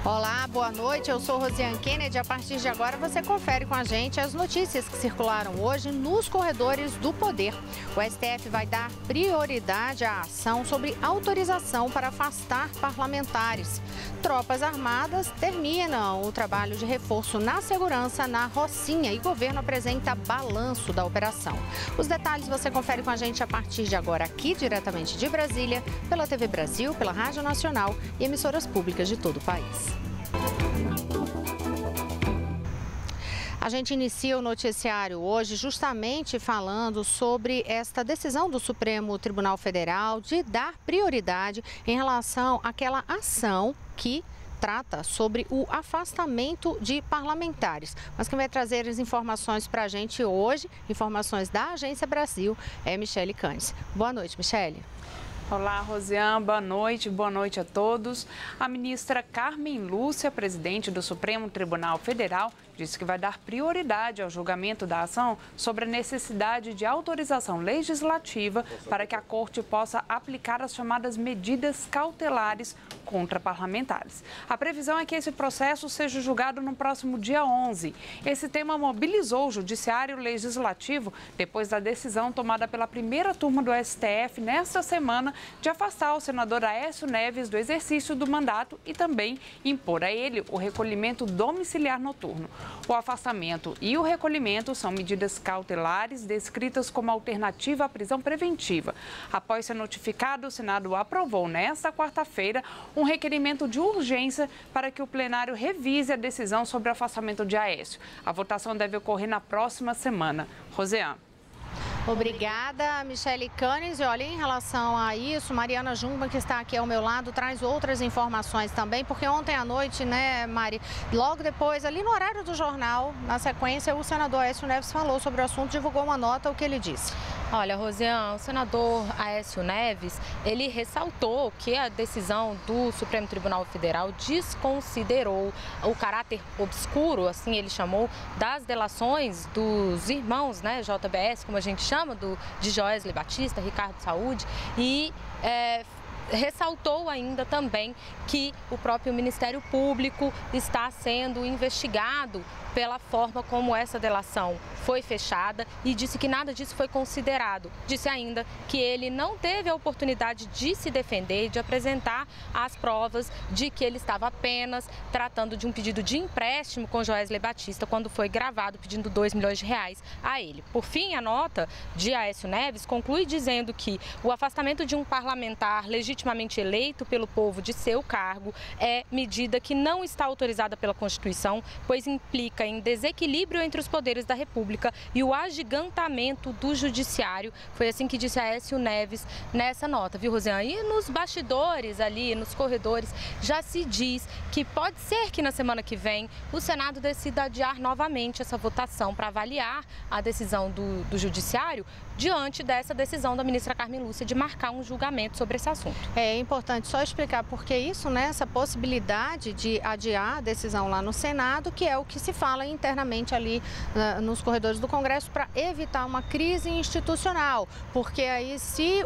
Olá, boa noite. Eu sou Rosiane Kennedy. A partir de agora você confere com a gente as notícias que circularam hoje nos corredores do poder. O STF vai dar prioridade à ação sobre autorização para afastar parlamentares. Tropas armadas terminam o trabalho de reforço na segurança na Rocinha e o governo apresenta balanço da operação. Os detalhes você confere com a gente a partir de agora aqui diretamente de Brasília, pela TV Brasil, pela Rádio Nacional e emissoras públicas de todo o país. A gente inicia o noticiário hoje justamente falando sobre esta decisão do Supremo Tribunal Federal de dar prioridade em relação àquela ação que trata sobre o afastamento de parlamentares. Mas quem vai trazer as informações para a gente hoje, informações da Agência Brasil, é Michele Canes. Boa noite, Michele. Olá, Rosiane, boa noite a todos. A ministra Carmen Lúcia, presidente do Supremo Tribunal Federal, disse que vai dar prioridade ao julgamento da ação sobre a necessidade de autorização legislativa para que a Corte possa aplicar as chamadas medidas cautelares contra parlamentares. A previsão é que esse processo seja julgado no próximo dia 11. Esse tema mobilizou o Judiciário Legislativo depois da decisão tomada pela primeira turma do STF nesta semana de afastar o senador Aécio Neves do exercício do mandato e também impor a ele o recolhimento domiciliar noturno. O afastamento e o recolhimento são medidas cautelares descritas como alternativa à prisão preventiva. Após ser notificado, o Senado aprovou nesta quarta-feira um requerimento de urgência para que o plenário revise a decisão sobre o afastamento de Aécio. A votação deve ocorrer na próxima semana. Rosiane. Obrigada, Michele Canes. E olha, em relação a isso, Mariana Jungmann, que está aqui ao meu lado, traz outras informações também, porque ontem à noite, né, Mari, logo depois, ali no horário do jornal, na sequência, o senador Aécio Neves falou sobre o assunto, divulgou uma nota, o que ele disse? Olha, Rosiane, o senador Aécio Neves, ele ressaltou que a decisão do Supremo Tribunal Federal desconsiderou o caráter obscuro, assim ele chamou, das delações dos irmãos, né, JBS, como a gente chama, de Joesley Batista, Ricardo Saúde, e ressaltou ainda também que o próprio Ministério Público está sendo investigado pela forma como essa delação foi fechada e disse que nada disso foi considerado. Disse ainda que ele não teve a oportunidade de se defender, de apresentar as provas de que ele estava apenas tratando de um pedido de empréstimo com Joesley Batista quando foi gravado pedindo R$2 milhões a ele. Por fim, a nota de Aécio Neves conclui dizendo que o afastamento de um parlamentar legitimamente eleito pelo povo de seu cargo é medida que não está autorizada pela Constituição, pois implica em desequilíbrio entre os poderes da República e o agigantamento do Judiciário. Foi assim que disse Aécio Neves nessa nota, viu, Rosiane? E nos bastidores ali, nos corredores, já se diz que pode ser que na semana que vem o Senado decida adiar novamente essa votação para avaliar a decisão do Judiciário diante dessa decisão da ministra Carmen Lúcia de marcar um julgamento sobre esse assunto. É importante só explicar por que isso, né? Essa possibilidade de adiar a decisão lá no Senado, que é o que se fala internamente ali nos corredores do Congresso para evitar uma crise institucional, porque aí se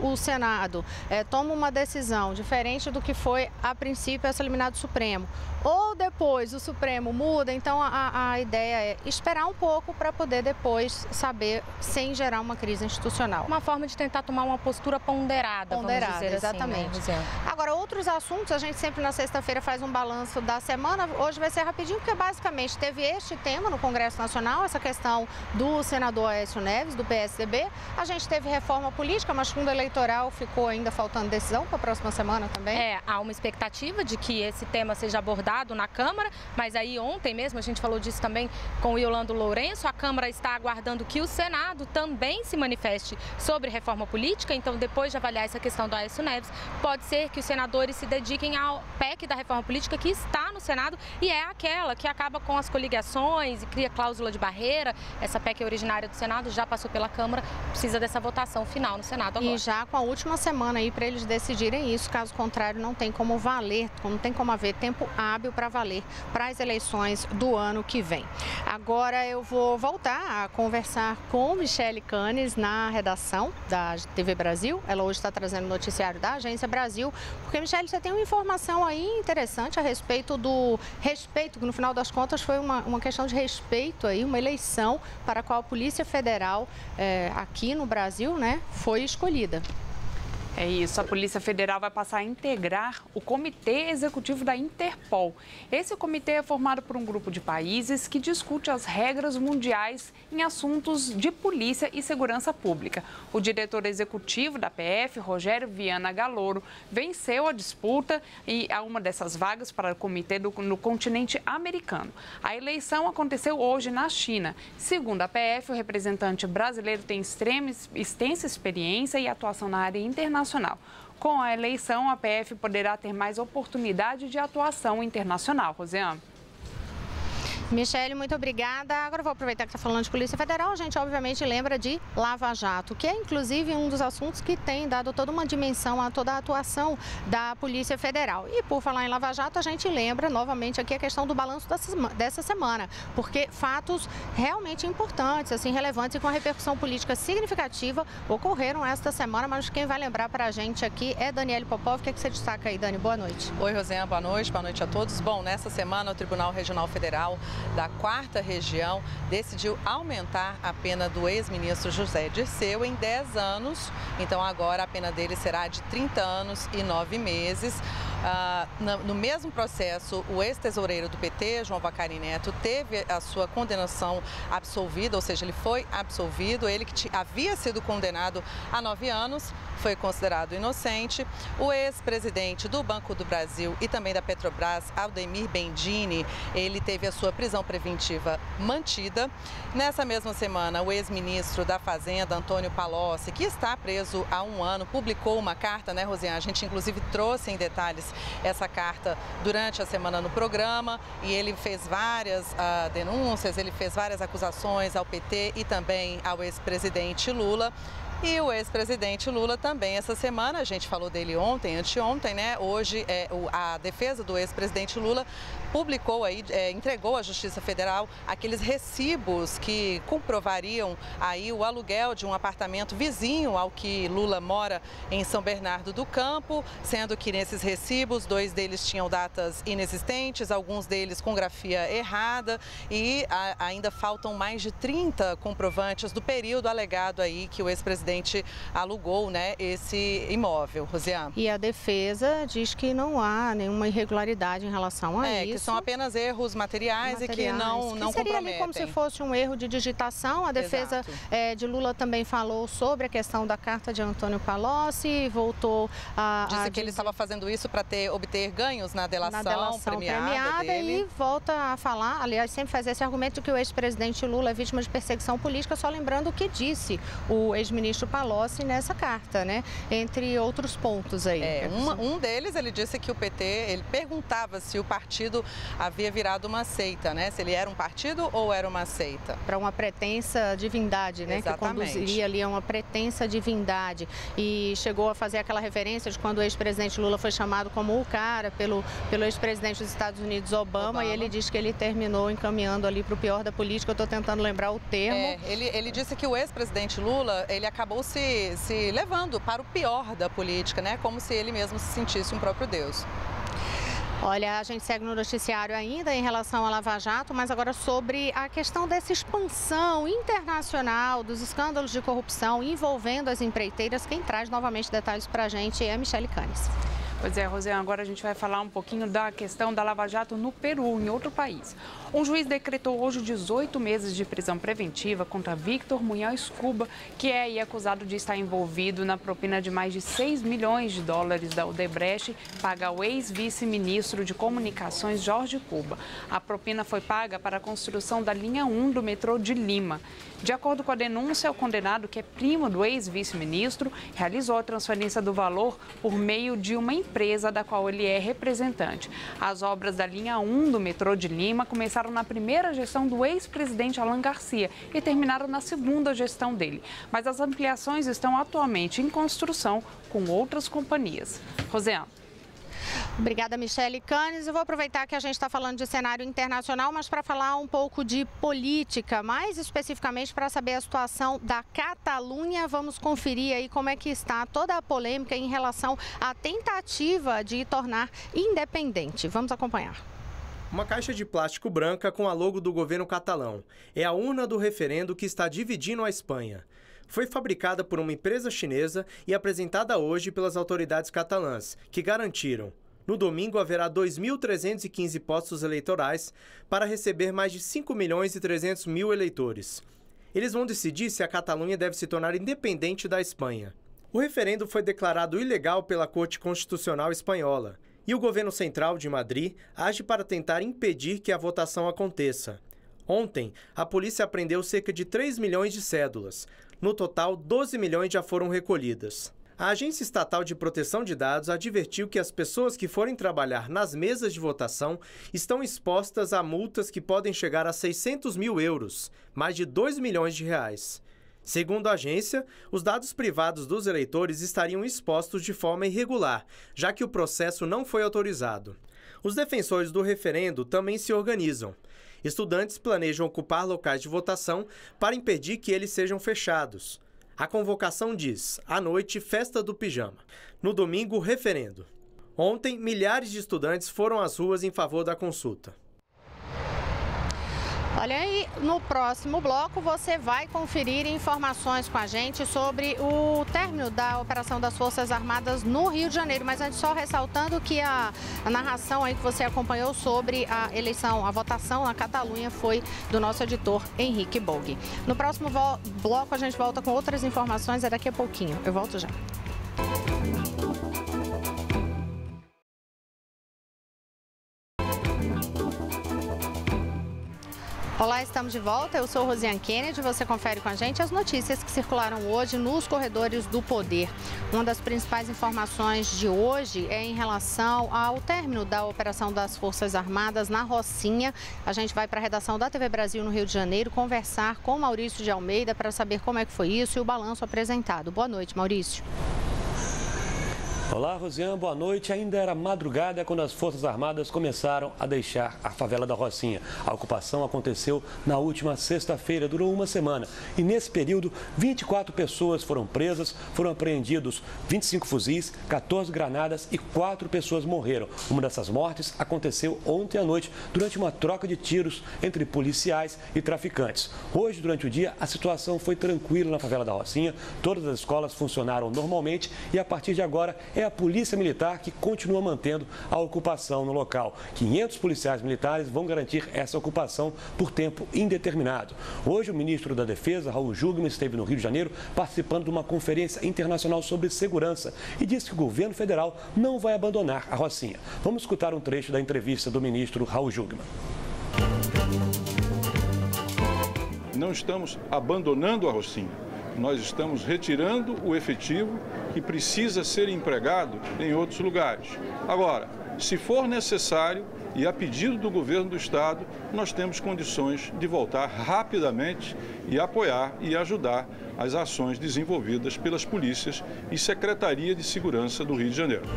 o Senado toma uma decisão diferente do que foi a princípio essa liminar do Supremo, ou depois o Supremo muda, então a ideia é esperar um pouco para poder depois saber sem gerar uma crise institucional. Uma forma de tentar tomar uma postura ponderada, vamos dizer exatamente. Assim, né? Agora, outros assuntos, a gente sempre na sexta-feira faz um balanço da semana, hoje vai ser rapidinho, porque basicamente teve este tema no Congresso Nacional, essa questão do senador Aécio Neves, do PSDB. A gente teve reforma política, mas fundo eleitoral ficou ainda faltando decisão para a próxima semana também. Há uma expectativa de que esse tema seja abordado na Câmara, mas aí ontem mesmo a gente falou disso também com o Yolando Lourenço, a Câmara está aguardando que o Senado também se manifeste sobre reforma política, então depois de avaliar essa questão do Aécio Neves, pode ser que os senadores se dediquem ao PEC da reforma política que está no Senado e é aquela que acaba com as coligações e cria cláusula de barreira terça-feira. Essa PEC é originária do Senado, já passou pela Câmara, precisa dessa votação final no Senado agora. E já com a última semana aí para eles decidirem isso, caso contrário não tem como valer, não tem como haver tempo hábil para valer para as eleições do ano que vem. Agora eu vou voltar a conversar com Michele Canes na redação da TV Brasil. Ela hoje está trazendo o noticiário da Agência Brasil, porque, Michele, você tem uma informação aí interessante a respeito do respeito, que no final das contas foi uma questão de respeito aí, uma eleição para a qual a Polícia Federal aqui no Brasil, né, foi escolhida. É isso, a Polícia Federal vai passar a integrar o Comitê Executivo da Interpol. Esse comitê é formado por um grupo de países que discute as regras mundiais em assuntos de polícia e segurança pública. O diretor executivo da PF, Rogério Viana Galouro, venceu a disputa e a uma dessas vagas para o comitê no continente americano. A eleição aconteceu hoje na China. Segundo a PF, o representante brasileiro tem extensa experiência e atuação na área internacional. Com a eleição, a PF poderá ter mais oportunidade de atuação internacional. Rosiane. Michele, muito obrigada. Agora eu vou aproveitar que está falando de Polícia Federal. A gente, obviamente, lembra de Lava Jato, que é, inclusive, um dos assuntos que tem dado toda uma dimensão a toda a atuação da Polícia Federal. E, por falar em Lava Jato, a gente lembra, novamente, aqui a questão do balanço dessa semana, porque fatos realmente importantes, assim, relevantes e com a repercussão política significativa ocorreram esta semana, mas quem vai lembrar para a gente aqui é Daniele Popov. O que é que você destaca aí, Dani? Boa noite. Oi, Rosiane, boa noite a todos. Bom, nessa semana, o Tribunal Regional Federal da 4ª Região decidiu aumentar a pena do ex-ministro José Dirceu em 10 anos. Então, agora a pena dele será de 30 anos e 9 meses. No mesmo processo, o ex-tesoureiro do PT, João Vacari Neto, teve a sua condenação absolvida, ou seja, ele foi absolvido. Ele que havia sido condenado a 9 anos, foi considerado inocente. O ex-presidente do Banco do Brasil e também da Petrobras, Aldemir Bendini, ele teve a sua prisão preventiva mantida. Nessa mesma semana, o ex-ministro da Fazenda, Antônio Palocci, que está preso há 1 ano, publicou uma carta, né, Rosiane? A gente, inclusive, trouxe em detalhes essa carta durante a semana no programa e ele fez várias denúncias, ele fez várias acusações ao PT e também ao ex-presidente Lula. E o ex-presidente Lula também, essa semana, a gente falou dele ontem, anteontem, né? Hoje, a defesa do ex-presidente Lula publicou aí, entregou à Justiça Federal aqueles recibos que comprovariam aí o aluguel de um apartamento vizinho ao que Lula mora em São Bernardo do Campo, sendo que nesses recibos, 2 deles tinham datas inexistentes, alguns deles com grafia errada e ainda faltam mais de 30 comprovantes do período alegado aí que o ex-presidente alugou, né, esse imóvel, Rosiane. E a defesa diz que não há nenhuma irregularidade em relação a isso. Que são apenas erros materiais e que não comprometem. Seria ali como se fosse um erro de digitação. A defesa de Lula também falou sobre a questão da carta de Antônio Palocci, voltou a... Disse que ele estava fazendo isso para obter ganhos na delação premiada dele. E volta a falar, aliás, sempre faz esse argumento de que o ex-presidente Lula é vítima de perseguição política, só lembrando o que disse o ex-ministro Palocci nessa carta, né? Entre outros pontos aí. Um deles, ele disse que o PT, ele perguntava se o partido havia virado uma seita, né? Se ele era um partido ou era uma seita. Para uma pretensa divindade, né? Exatamente. Que conduziria ali a uma pretensa divindade. E chegou a fazer aquela referência de quando o ex-presidente Lula foi chamado como o cara pelo ex-presidente dos Estados Unidos, Obama, e ele diz que ele terminou encaminhando ali para o pior da política. Eu estou tentando lembrar o termo. Ele disse que o ex-presidente Lula, ele acabou se levando para o pior da política, né? Como se ele mesmo se sentisse um próprio Deus. Olha, a gente segue no noticiário ainda em relação a Lava Jato, mas agora sobre a questão dessa expansão internacional dos escândalos de corrupção envolvendo as empreiteiras. Quem traz novamente detalhes para a gente é a Michele Canes. Pois é, Rosiane, agora a gente vai falar um pouquinho da questão da Lava Jato no Peru, em outro país. Um juiz decretou hoje 18 meses de prisão preventiva contra Victor Munhoz Cuba, que é aí acusado de estar envolvido na propina de mais de 6 milhões de dólares da Odebrecht, paga ao ex-vice-ministro de Comunicações, Jorge Cuba. A propina foi paga para a construção da linha 1 do metrô de Lima. De acordo com a denúncia, o condenado, que é primo do ex-vice-ministro, realizou a transferência do valor por meio de uma empresa empresa da qual ele é representante. As obras da linha 1 do metrô de Lima começaram na primeira gestão do ex-presidente Alan Garcia e terminaram na segunda gestão dele. Mas as ampliações estão atualmente em construção com outras companhias. Rosiane. Obrigada, Michele Canes. Eu vou aproveitar que a gente está falando de cenário internacional, mas para falar um pouco de política, mais especificamente para saber a situação da Catalunha. Vamos conferir aí como é que está toda a polêmica em relação à tentativa de tornar independente. Vamos acompanhar. Uma caixa de plástico branca com a logo do governo catalão. É a urna do referendo que está dividindo a Espanha. Foi fabricada por uma empresa chinesa e apresentada hoje pelas autoridades catalãs, que garantiram: no domingo haverá 2.315 postos eleitorais para receber mais de 5.300.000 eleitores. Eles vão decidir se a Catalunha deve se tornar independente da Espanha. O referendo foi declarado ilegal pela Corte Constitucional Espanhola e o governo central de Madrid age para tentar impedir que a votação aconteça. Ontem, a polícia apreendeu cerca de 3 milhões de cédulas. No total, 12 milhões já foram recolhidas. A Agência Estatal de Proteção de Dados advertiu que as pessoas que forem trabalhar nas mesas de votação estão expostas a multas que podem chegar a 600 mil euros, mais de 2 milhões de reais. Segundo a agência, os dados privados dos eleitores estariam expostos de forma irregular, já que o processo não foi autorizado. Os defensores do referendo também se organizam. Estudantes planejam ocupar locais de votação para impedir que eles sejam fechados. A convocação diz: à noite, festa do pijama. No domingo, referendo. Ontem, milhares de estudantes foram às ruas em favor da consulta. Olha aí, no próximo bloco você vai conferir informações com a gente sobre o término da operação das Forças Armadas no Rio de Janeiro. Mas antes, só ressaltando que a narração aí que você acompanhou sobre a eleição, a votação na Catalunha foi do nosso editor Henrique Bogg. No próximo bloco a gente volta com outras informações, é daqui a pouquinho. Eu volto já. Olá, estamos de volta. Eu sou Rosiane Kennedy. Você confere com a gente as notícias que circularam hoje nos corredores do poder. Uma das principais informações de hoje é em relação ao término da operação das Forças Armadas na Rocinha. A gente vai para a redação da TV Brasil no Rio de Janeiro conversar com Maurício de Almeida para saber como é que foi isso e o balanço apresentado. Boa noite, Maurício. Olá, Rosiane, boa noite. Ainda era madrugada quando as Forças Armadas começaram a deixar a favela da Rocinha. A ocupação aconteceu na última sexta-feira, durou uma semana. E nesse período, 24 pessoas foram presas, foram apreendidos 25 fuzis, 14 granadas e 4 pessoas morreram. Uma dessas mortes aconteceu ontem à noite, durante uma troca de tiros entre policiais e traficantes. Hoje, durante o dia, a situação foi tranquila na favela da Rocinha. Todas as escolas funcionaram normalmente e a partir de agora é a Polícia Militar que continua mantendo a ocupação no local. 500 policiais militares vão garantir essa ocupação por tempo indeterminado. Hoje, o ministro da Defesa, Raul Jungmann, esteve no Rio de Janeiro participando de uma conferência internacional sobre segurança e disse que o governo federal não vai abandonar a Rocinha. Vamos escutar um trecho da entrevista do ministro Raul Jungmann. Não estamos abandonando a Rocinha. Nós estamos retirando o efetivo que precisa ser empregado em outros lugares. Agora, se for necessário e a pedido do governo do estado, nós temos condições de voltar rapidamente e apoiar e ajudar as ações desenvolvidas pelas polícias e Secretaria de Segurança do Rio de Janeiro.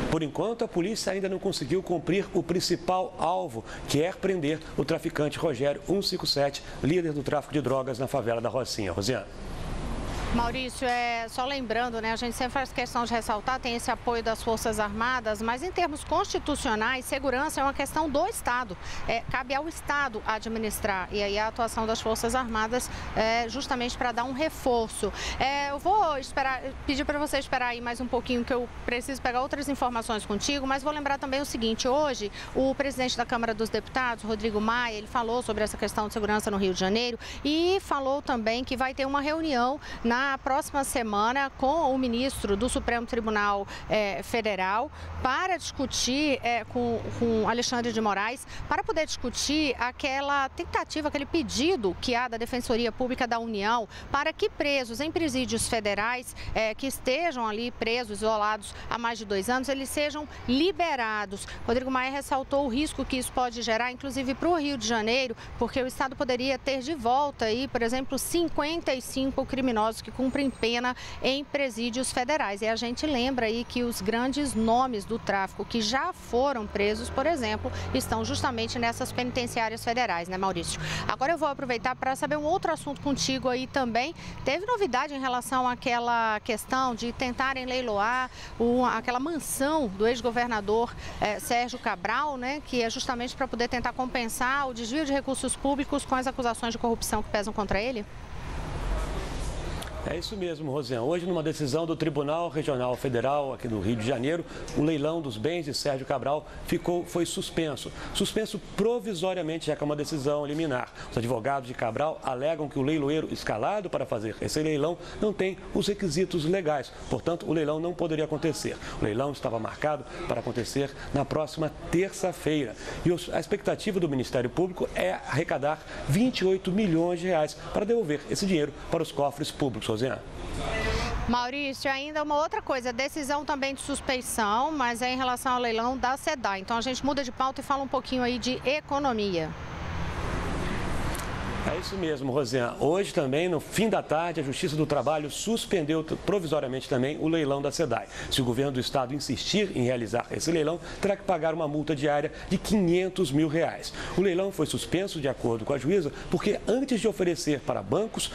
Por enquanto, a polícia ainda não conseguiu cumprir o principal alvo, que é prender o traficante Rogério 157, líder do tráfico de drogas na favela da Rocinha. Rosiane. Maurício, só lembrando, né, a gente sempre faz questão de ressaltar, tem esse apoio das Forças Armadas, mas em termos constitucionais, segurança é uma questão do Estado. Cabe ao Estado administrar, e aí a atuação das Forças Armadas é justamente para dar um reforço. Eu vou pedir para você esperar aí mais um pouquinho, que eu preciso pegar outras informações contigo, mas vou lembrar também o seguinte: hoje o presidente da Câmara dos Deputados, Rodrigo Maia, ele falou sobre essa questão de segurança no Rio de Janeiro e falou também que vai ter uma reunião na na próxima semana com o ministro do Supremo Tribunal Federal para discutir com Alexandre de Moraes, para poder discutir aquela tentativa, aquele pedido que há da Defensoria Pública da União para que presos em presídios federais que estejam ali presos, isolados há mais de 2 anos, eles sejam liberados. Rodrigo Maia ressaltou o risco que isso pode gerar, inclusive para o Rio de Janeiro, porque o Estado poderia ter de volta aí, por exemplo, 55 criminosos que cumprem pena em presídios federais. E a gente lembra aí que os grandes nomes do tráfico que já foram presos, por exemplo, estão justamente nessas penitenciárias federais, né, Maurício? Agora eu vou aproveitar para saber um outro assunto contigo aí também. Teve novidade em relação àquela questão de tentarem leiloar aquela mansão do ex-governador Sérgio Cabral, né, que é justamente para poder tentar compensar o desvio de recursos públicos com as acusações de corrupção que pesam contra ele? É isso mesmo, Rosiane. Hoje, numa decisão do Tribunal Regional Federal aqui do Rio de Janeiro, o leilão dos bens de Sérgio Cabral foi suspenso. Suspenso provisoriamente, já que é uma decisão liminar. Os advogados de Cabral alegam que o leiloeiro escalado para fazer esse leilão não tem os requisitos legais. Portanto, o leilão não poderia acontecer. O leilão estava marcado para acontecer na próxima terça-feira. E a expectativa do Ministério Público é arrecadar 28 milhões de reais para devolver esse dinheiro para os cofres públicos. Maurício, ainda uma outra coisa, decisão também de suspeição, mas é em relação ao leilão da SEDAI. Então a gente muda de pauta e fala um pouquinho aí de economia. É isso mesmo, Rosiane. Hoje também, no fim da tarde, a Justiça do Trabalho suspendeu provisoriamente também o leilão da SEDAI. Se o governo do estado insistir em realizar esse leilão, terá que pagar uma multa diária de R$500 mil. O leilão foi suspenso de acordo com a juíza, porque antes de oferecer para bancos,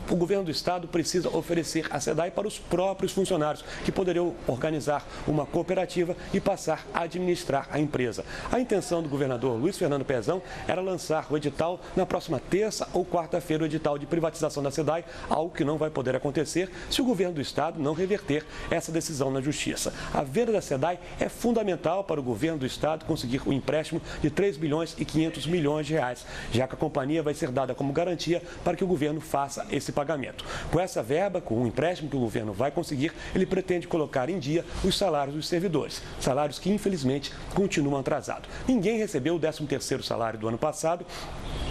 o governo do estado precisa oferecer a SEDAI para os próprios funcionários, que poderiam organizar uma cooperativa e passar a administrar a empresa. A intenção do governador Luiz Fernando Pezão era lançar o edital na próxima terça ou quarta-feira, o edital de privatização da SEDAI, algo que não vai poder acontecer se o governo do estado não reverter essa decisão na justiça. A venda da SEDAI é fundamental para o governo do estado conseguir o empréstimo de 3 bilhões e 500 milhões de reais, já que a companhia vai ser dada como garantia para que o governo faça esse pagamento. Com essa verba, com o empréstimo que o governo vai conseguir, ele pretende colocar em dia os salários dos servidores, salários que infelizmente continuam atrasados. Ninguém recebeu o 13º salário do ano passado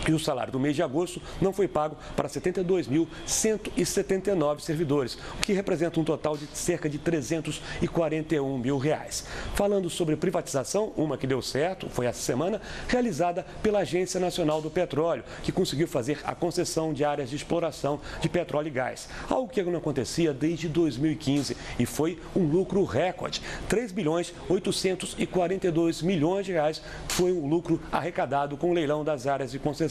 e o salário do mês de agosto não foi pago para 72.179 servidores, o que representa um total de cerca de 341 mil reais. Falando sobre privatização, uma que deu certo foi essa semana, realizada pela Agência Nacional do Petróleo, que conseguiu fazer a concessão de áreas de exploração de petróleo e gás, algo que não acontecia desde 2015 e foi um lucro recorde. 3 bilhões 842 milhões de reais foi o lucro arrecadado com o leilão das áreas de concessão.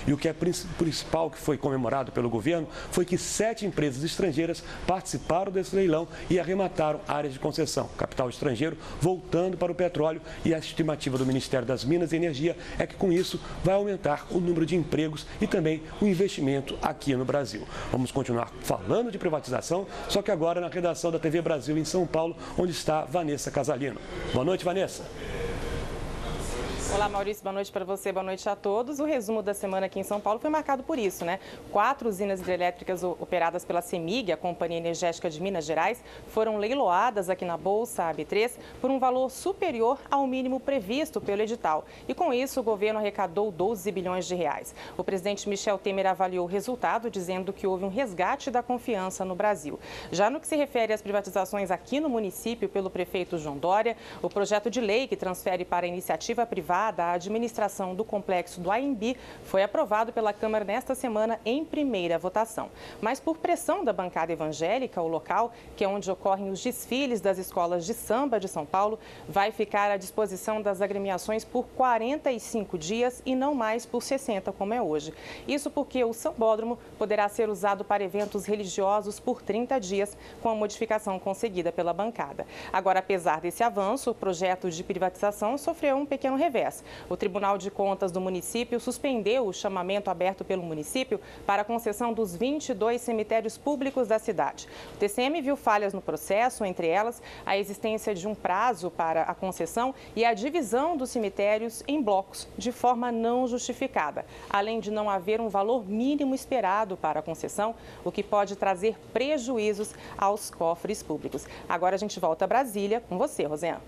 E o que é principal que foi comemorado pelo governo foi que 7 empresas estrangeiras participaram desse leilão e arremataram áreas de concessão. Capital estrangeiro voltando para o petróleo, e a estimativa do Ministério das Minas e Energia é que com isso vai aumentar o número de empregos e também o investimento aqui no Brasil. Vamos continuar falando de privatização, só que agora na redação da TV Brasil em São Paulo, onde está Vanessa Casalino. Boa noite, Vanessa. Olá, Maurício, boa noite para você, boa noite a todos. O resumo da semana aqui em São Paulo foi marcado por isso, né? 4 usinas hidrelétricas operadas pela CEMIG, a Companhia Energética de Minas Gerais, foram leiloadas aqui na Bolsa AB3 por um valor superior ao mínimo previsto pelo edital. E com isso, o governo arrecadou 12 bilhões de reais. O presidente Michel Temer avaliou o resultado, dizendo que houve um resgate da confiança no Brasil. Já no que se refere às privatizações aqui no município pelo prefeito João Dória, o projeto de lei que transfere para a iniciativa privada a administração do complexo do AMB foi aprovado pela Câmara nesta semana em primeira votação. Mas por pressão da bancada evangélica, o local, que é onde ocorrem os desfiles das escolas de samba de São Paulo, vai ficar à disposição das agremiações por 45 dias e não mais por 60, como é hoje. Isso porque o sambódromo poderá ser usado para eventos religiosos por 30 dias, com a modificação conseguida pela bancada. Agora, apesar desse avanço, o projeto de privatização sofreu um pequeno revés. 2010. O Tribunal de Contas do município suspendeu o chamamento aberto pelo município para a concessão dos 22 cemitérios públicos da cidade. O TCM viu falhas no processo, entre elas a existência de um prazo para a concessão e a divisão dos cemitérios em blocos de forma não justificada, além de não haver um valor mínimo esperado para a concessão, o que pode trazer prejuízos aos cofres públicos. Agora a gente volta a Brasília com você, Rosiane.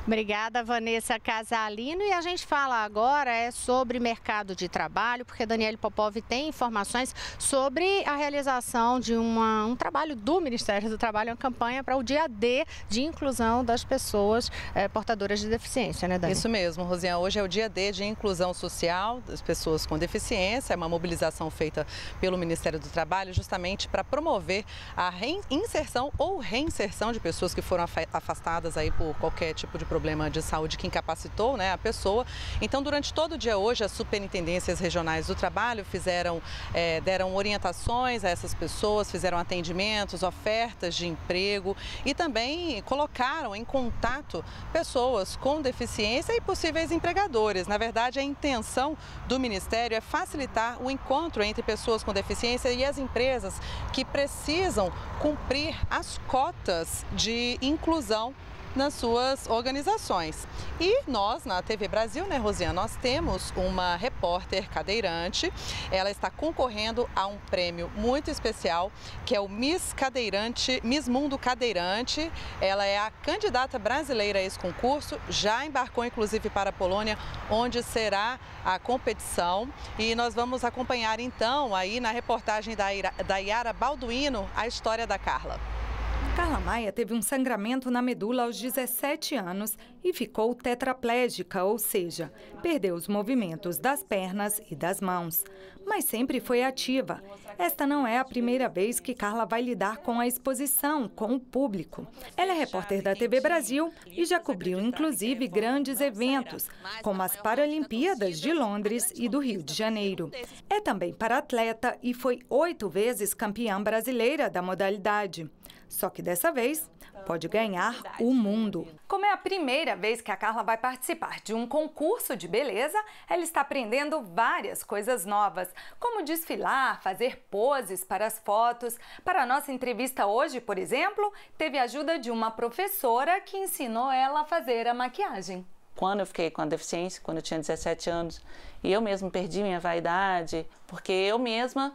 Obrigada, Vanessa Casalino. E a gente fala agora sobre mercado de trabalho, porque Daniele Popov tem informações sobre a realização de um trabalho do Ministério do Trabalho, uma campanha para o dia D de inclusão das pessoas portadoras de deficiência, né, Dani? Isso mesmo, Rosiane. Hoje é o dia D de inclusão social das pessoas com deficiência. É uma mobilização feita pelo Ministério do Trabalho justamente para promover a inserção ou reinserção de pessoas que foram afastadas aí por qualquer tipo de problema de saúde que incapacitou, né, a pessoa. Então, durante todo o dia hoje, as superintendências regionais do trabalho deram orientações a essas pessoas, fizeram atendimentos, ofertas de emprego e também colocaram em contato pessoas com deficiência e possíveis empregadores. Na verdade, a intenção do Ministério é facilitar o encontro entre pessoas com deficiência e as empresas que precisam cumprir as cotas de inclusão nas suas organizações. E nós, na TV Brasil, né, Rosiane, nós temos uma repórter cadeirante. Ela está concorrendo a um prêmio muito especial, que é o Miss Mundo Cadeirante. Ela é a candidata brasileira a esse concurso, já embarcou inclusive para a Polônia, onde será a competição. E nós vamos acompanhar então, aí na reportagem da Yara Balduino, a história da Carla. Carla Maia teve um sangramento na medula aos 17 anos e ficou tetraplégica, ou seja, perdeu os movimentos das pernas e das mãos. Mas sempre foi ativa. Esta não é a primeira vez que Carla vai lidar com a exposição, com o público. Ela é repórter da TV Brasil e já cobriu, inclusive, grandes eventos, como as Paralimpíadas de Londres e do Rio de Janeiro. É também para-atleta e foi 8 vezes campeã brasileira da modalidade. Só que dessa vez pode ganhar o mundo. Como é a primeira vez que a Carla vai participar de um concurso de beleza, ela está aprendendo várias coisas novas, como desfilar, fazer poses para as fotos. Para a nossa entrevista hoje, por exemplo, teve a ajuda de uma professora que ensinou ela a fazer a maquiagem. Quando eu fiquei com a deficiência, quando eu tinha 17 anos, e eu mesma perdi minha vaidade, porque eu mesma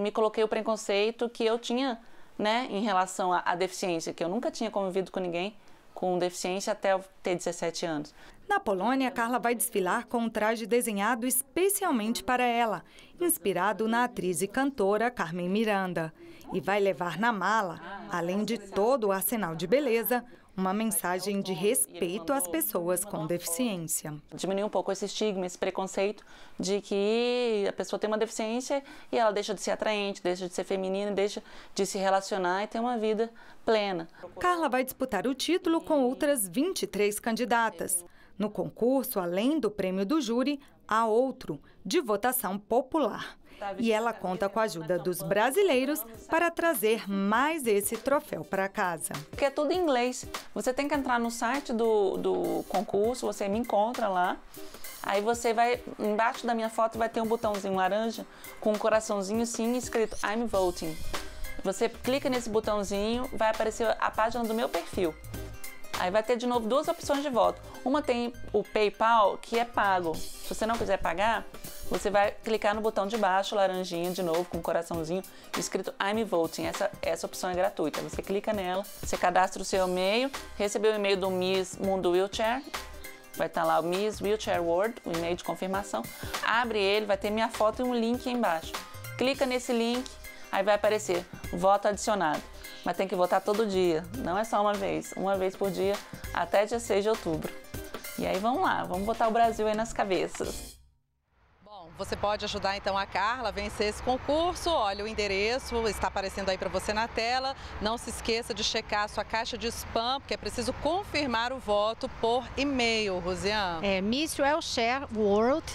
me coloquei o preconceito que eu tinha, né, em relação à deficiência, que eu nunca tinha convivido com ninguém com deficiência até eu ter 17 anos. Na Polônia, Carla vai desfilar com um traje desenhado especialmente para ela, inspirado na atriz e cantora Carmen Miranda. E vai levar na mala, além de todo o arsenal de beleza, uma mensagem de respeito às pessoas com deficiência. Diminuir um pouco esse estigma, esse preconceito de que a pessoa tem uma deficiência e ela deixa de ser atraente, deixa de ser feminina, deixa de se relacionar e ter uma vida plena. Carla vai disputar o título com outras 23 candidatas. No concurso, além do prêmio do júri, há outro, de votação popular. E ela conta com a ajuda dos brasileiros para trazer mais esse troféu para casa. Porque é tudo em inglês. Você tem que entrar no site do concurso, você me encontra lá. Aí você vai, embaixo da minha foto vai ter um botãozinho laranja com um coraçãozinho assim escrito I'm voting. Você clica nesse botãozinho, vai aparecer a página do meu perfil. Aí vai ter de novo 2 opções de voto. Uma tem o PayPal, que é pago. Se você não quiser pagar, você vai clicar no botão de baixo, laranjinha, de novo, com um coraçãozinho, escrito I'm voting. Essa opção é gratuita. Você clica nela, você cadastra o seu e-mail, recebeu o e-mail do Miss Mundo Wheelchair, vai estar lá o Miss Wheelchair World, o e-mail de confirmação. Abre ele, vai ter minha foto e um link aí embaixo. Clica nesse link, aí vai aparecer voto adicionado. Mas tem que votar todo dia, não é só uma vez por dia, até dia 6 de outubro. E aí vamos lá, vamos botar o Brasil aí nas cabeças. Bom, você pode ajudar então a Carla a vencer esse concurso. Olha, o endereço está aparecendo aí para você na tela. Não se esqueça de checar a sua caixa de spam, porque é preciso confirmar o voto por e-mail, Rosiane. Miss Wheelchair World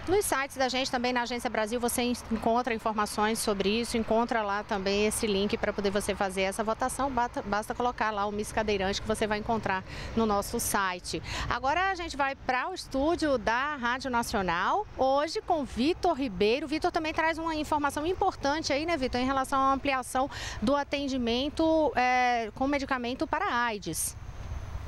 Nos sites da gente, também na Agência Brasil, você encontra informações sobre isso, encontra lá também esse link para poder você fazer essa votação. Basta colocar lá o Miss Cadeirante que você vai encontrar no nosso site. Agora a gente vai para o estúdio da Rádio Nacional, hoje com Vitor Ribeiro. Vitor também traz uma informação importante aí, né, Vitor, em relação à ampliação do atendimento com medicamento para a AIDS.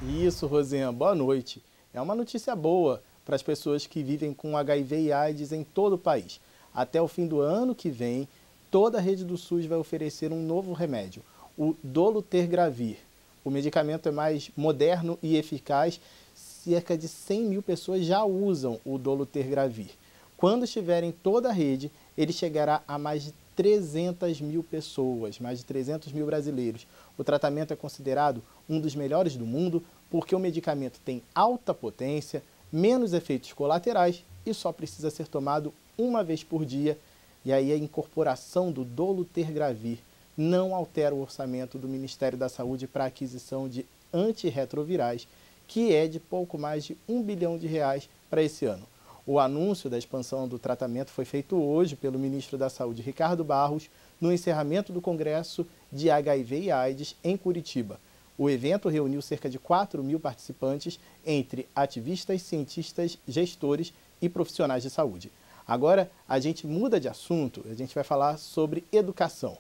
Isso, Rosiane, boa noite. É uma notícia boa para as pessoas que vivem com HIV e AIDS em todo o país. Até o fim do ano que vem, toda a rede do SUS vai oferecer um novo remédio, o Dolutegravir. O medicamento é mais moderno e eficaz. Cerca de 100 mil pessoas já usam o Dolutegravir. Quando estiver em toda a rede, ele chegará a mais de 300 mil pessoas, mais de 300 mil brasileiros. O tratamento é considerado um dos melhores do mundo porque o medicamento tem alta potência, menos efeitos colaterais e só precisa ser tomado uma vez por dia. E aí a incorporação do Dolutegravir não altera o orçamento do Ministério da Saúde para a aquisição de antirretrovirais, que é de pouco mais de R$1 bilhão para esse ano. O anúncio da expansão do tratamento foi feito hoje pelo ministro da Saúde, Ricardo Barros, no encerramento do Congresso de HIV e AIDS em Curitiba. O evento reuniu cerca de 4 mil participantes, entre ativistas, cientistas, gestores e profissionais de saúde. Agora, a gente muda de assunto, a gente vai falar sobre educação.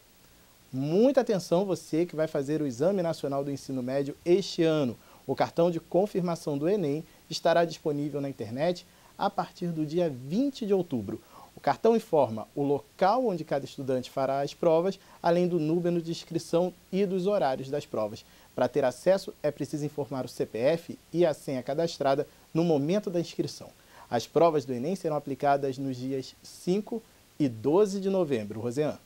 Muita atenção você que vai fazer o Exame Nacional do Ensino Médio este ano. O cartão de confirmação do Enem estará disponível na internet a partir do dia 20 de outubro. O cartão informa o local onde cada estudante fará as provas, além do número de inscrição e dos horários das provas. Para ter acesso, é preciso informar o CPF e a senha cadastrada no momento da inscrição. As provas do Enem serão aplicadas nos dias 5 e 12 de novembro. Rosiane.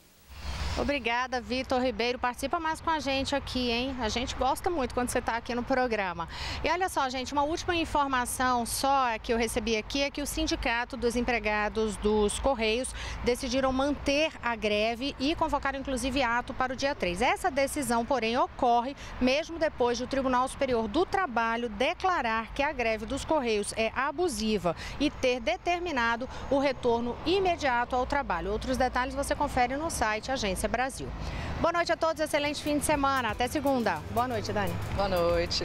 Obrigada, Vitor Ribeiro. Participa mais com a gente aqui, hein? A gente gosta muito quando você está aqui no programa. E olha só, gente, uma última informação só que eu recebi aqui é que o Sindicato dos Empregados dos Correios decidiram manter a greve e convocaram, inclusive, ato para o dia 3. Essa decisão, porém, ocorre mesmo depois do Tribunal Superior do Trabalho declarar que a greve dos Correios é abusiva e ter determinado o retorno imediato ao trabalho. Outros detalhes você confere no site Agência Brasil. Boa noite a todos, excelente fim de semana. Até segunda. Boa noite, Dani. Boa noite.